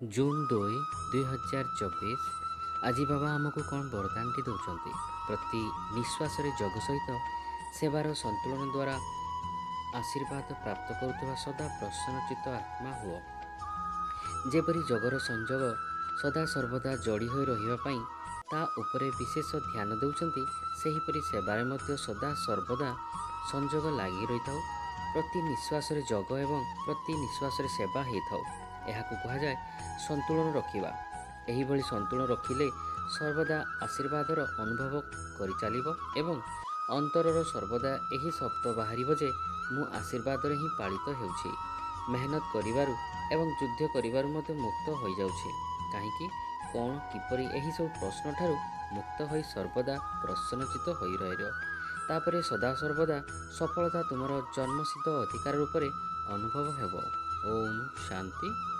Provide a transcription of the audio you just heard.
June 2 2024 ଆଜି ବାବା ଆମକୁ କ'ଣ ବରଦାନଟି ଦେଉଛନ୍ତି। ପ୍ରତି ନିଶ୍ୱାସରେ ଯୋଗ ସହିତ ସେବାର ସନ୍ତୁଳନ ଦ୍ୱାରା ଆଶୀର୍ବାଦ ପ୍ରାପ୍ତ କରୁଥିବା ସଦା ପ୍ରସନ୍ନଚିତ୍ତ ଆତ୍ମା ହୁଅ। ଯେପରି ଯୋଗର ସଂଯୋଗ ସଦା ସର୍ବଦା ଯୋଡ଼ି ହୋଇ ରହିବା ପାଇଁ ତା ଉପରେ ବିଶେଷ ଧ୍ୟାନ ଦେଉଛନ୍ତି, ସେହିପରି ସେବାରେ ମଧ୍ୟ ସଦା ସର୍ବଦା ସଂଯୋଗ ଲାଗି ରହିଥାଉ। ପ୍ରତି ନିଶ୍ୱାସରେ ଯୋଗ ଏବଂ ପ୍ରତି ନିଶ୍ୱାସରେ ସେବା ହେଇଥାଉ। ଏହାକୁ କୁହାଯାଏ ସନ୍ତୁଳନ ରଖିବା। ଏହିଭଳି ସନ୍ତୁଳନ ରଖିଲେ ସର୍ବଦା ଆଶୀର୍ବାଦର ଅନୁଭବ କରିଚାଲିବ ଏବଂ ଅନ୍ତରର ସର୍ବଦା ଏହି ଶବ୍ଦ ବାହାରିବ ଯେ ମୁଁ ଆଶୀର୍ବାଦରେ ହିଁ ପାଳିତ ହେଉଛି। ମେହନତ କରିବାରୁ ଏବଂ ଯୁଦ୍ଧ କରିବାରୁ ମଧ୍ୟ ମୁକ୍ତ ହୋଇଯାଉଛି। କାହିଁକି, କ'ଣ, କିପରି, ଏହିସବୁ ପ୍ରଶ୍ନଠାରୁ ମୁକ୍ତ ହୋଇ ସର୍ବଦା ପ୍ରସନ୍ନଚିତ୍ତ ହୋଇ ରହିବ। ତାପରେ ସଦାସର୍ବଦା ସଫଳତା ତୁମର ଜନ୍ମସିଦ୍ଧ ଅଧିକାର ରୂପରେ ଅନୁଭବ ହେବ। ଓମ୍ ଶାନ୍ତି।